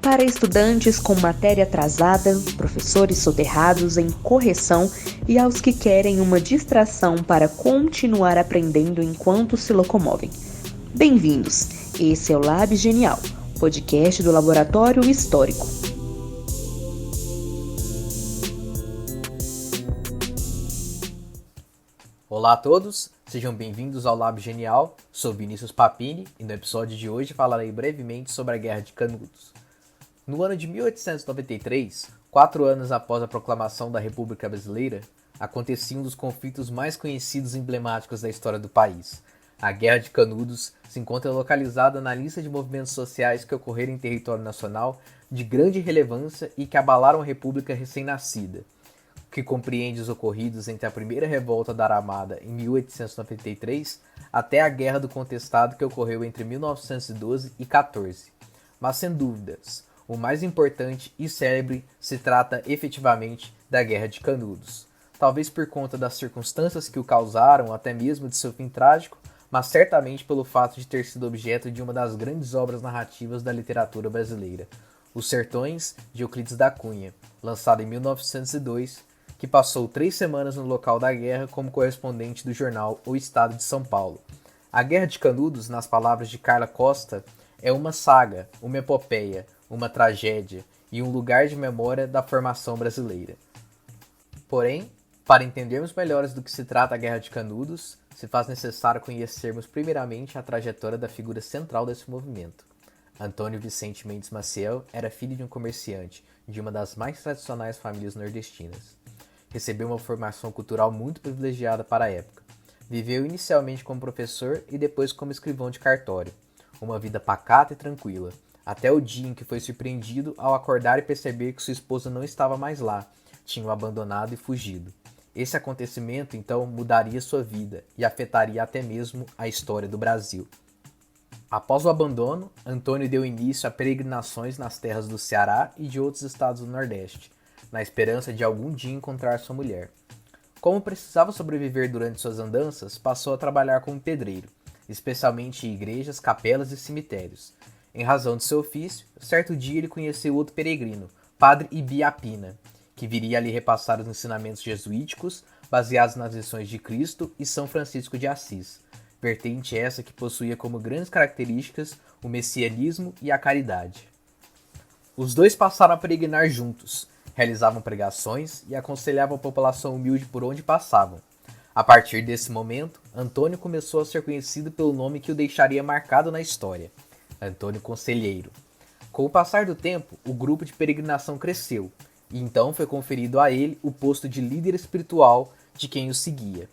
Para estudantes com matéria atrasada, professores soterrados em correção e aos que querem uma distração para continuar aprendendo enquanto se locomovem. Bem-vindos! Esse é o Lab Genial, podcast do Laboratório Histórico. Olá a todos, sejam bem-vindos ao Lab Genial. Sou Vinícius Papini e no episódio de hoje falarei brevemente sobre a Guerra de Canudos. No ano de 1893, 4 anos após a proclamação da República Brasileira, acontecia um dos conflitos mais conhecidos e emblemáticos da história do país. A Guerra de Canudos se encontra localizada na lista de movimentos sociais que ocorreram em território nacional de grande relevância e que abalaram a República recém-nascida, que compreende os ocorridos entre a primeira revolta da Armada em 1893 até a Guerra do Contestado que ocorreu entre 1912 e 14. Mas sem dúvidas, o mais importante e célebre se trata efetivamente da Guerra de Canudos. Talvez por conta das circunstâncias que o causaram, até mesmo de seu fim trágico, mas certamente pelo fato de ter sido objeto de uma das grandes obras narrativas da literatura brasileira, Os Sertões, de Euclides da Cunha, lançado em 1902, que passou 3 semanas no local da guerra como correspondente do jornal O Estado de São Paulo. A Guerra de Canudos, nas palavras de Carla Costa, é uma saga, uma epopeia, uma tragédia e um lugar de memória da formação brasileira. Porém, para entendermos melhores do que se trata a Guerra de Canudos, se faz necessário conhecermos primeiramente a trajetória da figura central desse movimento. Antônio Vicente Mendes Maciel era filho de um comerciante de uma das mais tradicionais famílias nordestinas. Recebeu uma formação cultural muito privilegiada para a época. Viveu inicialmente como professor e depois como escrivão de cartório. Uma vida pacata e tranquila, até o dia em que foi surpreendido ao acordar e perceber que sua esposa não estava mais lá, tinha-o abandonado e fugido. Esse acontecimento, então, mudaria sua vida e afetaria até mesmo a história do Brasil. Após o abandono, Antônio deu início a peregrinações nas terras do Ceará e de outros estados do Nordeste, na esperança de algum dia encontrar sua mulher. Como precisava sobreviver durante suas andanças, passou a trabalhar como pedreiro, especialmente em igrejas, capelas e cemitérios. Em razão de seu ofício, certo dia ele conheceu outro peregrino, Padre Ibiapina, que viria a lhe repassar os ensinamentos jesuíticos baseados nas lições de Cristo e São Francisco de Assis, vertente essa que possuía como grandes características o messianismo e a caridade. Os dois passaram a peregrinar juntos, realizavam pregações e aconselhavam a população humilde por onde passavam. A partir desse momento, Antônio começou a ser conhecido pelo nome que o deixaria marcado na história, Antônio Conselheiro. Com o passar do tempo, o grupo de peregrinação cresceu, e então foi conferido a ele o posto de líder espiritual de quem o seguia.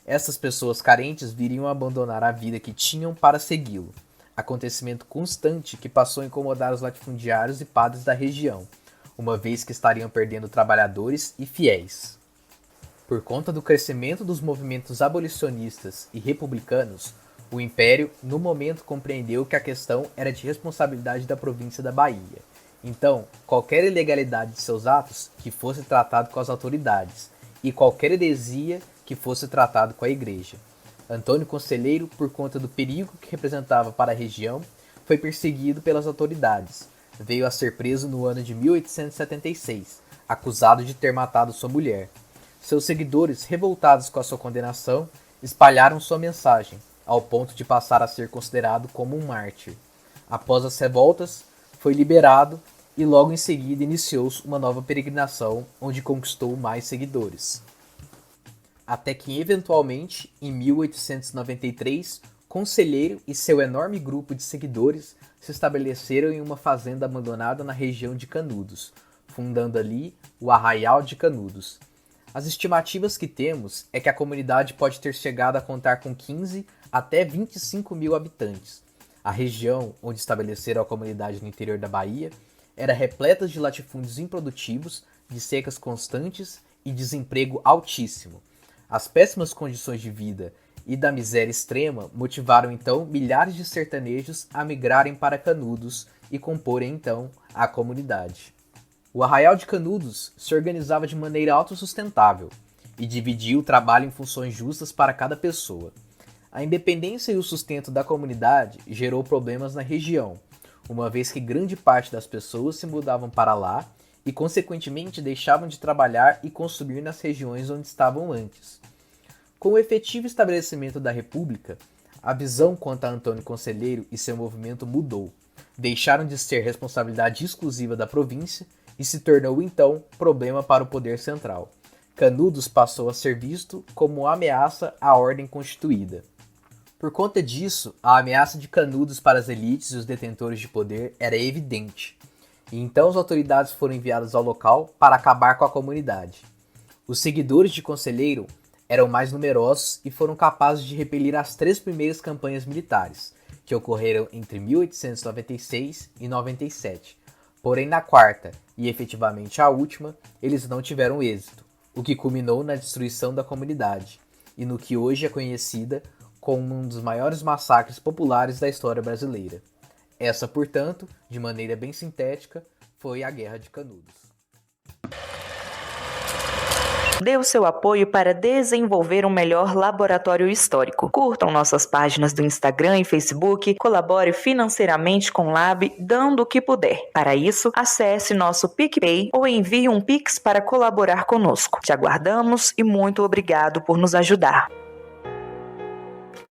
Essas pessoas carentes viriam a abandonar a vida que tinham para segui-lo, acontecimento constante que passou a incomodar os latifundiários e padres da região, uma vez que estariam perdendo trabalhadores e fiéis. Por conta do crescimento dos movimentos abolicionistas e republicanos, o Império, no momento, compreendeu que a questão era de responsabilidade da província da Bahia. Então, qualquer ilegalidade de seus atos que fosse tratado com as autoridades, e qualquer heresia que fosse tratado com a Igreja. Antônio Conselheiro, por conta do perigo que representava para a região, foi perseguido pelas autoridades. Veio a ser preso no ano de 1876, acusado de ter matado sua mulher. Seus seguidores, revoltados com a sua condenação, espalharam sua mensagem, ao ponto de passar a ser considerado como um mártir. Após as revoltas, foi liberado e logo em seguida iniciou-se uma nova peregrinação, onde conquistou mais seguidores. Até que, eventualmente, em 1893, Conselheiro e seu enorme grupo de seguidores se estabeleceram em uma fazenda abandonada na região de Canudos, fundando ali o Arraial de Canudos. As estimativas que temos é que a comunidade pode ter chegado a contar com 15 até 25 mil habitantes. A região onde estabeleceram a comunidade no interior da Bahia era repleta de latifúndios improdutivos, de secas constantes e desemprego altíssimo. As péssimas condições de vida e da miséria extrema motivaram então milhares de sertanejos a migrarem para Canudos e comporem então a comunidade. O Arraial de Canudos se organizava de maneira autossustentável e dividia o trabalho em funções justas para cada pessoa. A independência e o sustento da comunidade gerou problemas na região. uma vez que grande parte das pessoas se mudavam para lá e, consequentemente, deixavam de trabalhar e consumir nas regiões onde estavam antes. Com o efetivo estabelecimento da República, a visão quanto a Antônio Conselheiro e seu movimento mudou. Deixaram de ser responsabilidade exclusiva da província e se tornou, então, problema para o poder central. Canudos passou a ser visto como ameaça à ordem constituída. Por conta disso, a ameaça de Canudos para as elites e os detentores de poder era evidente, e então as autoridades foram enviadas ao local para acabar com a comunidade. Os seguidores de Conselheiro eram mais numerosos e foram capazes de repelir as 3 primeiras campanhas militares, que ocorreram entre 1896 e 97. Porém, na quarta, e efetivamente a última, eles não tiveram êxito, o que culminou na destruição da comunidade, e no que hoje é conhecida como um dos maiores massacres populares da história brasileira. Essa, portanto, de maneira bem sintética, foi a Guerra de Canudos. Dê o seu apoio para desenvolver um melhor laboratório histórico. Curtam nossas páginas do Instagram e Facebook, colabore financeiramente com o Lab, dando o que puder. Para isso, acesse nosso PicPay ou envie um Pix para colaborar conosco. Te aguardamos e muito obrigado por nos ajudar.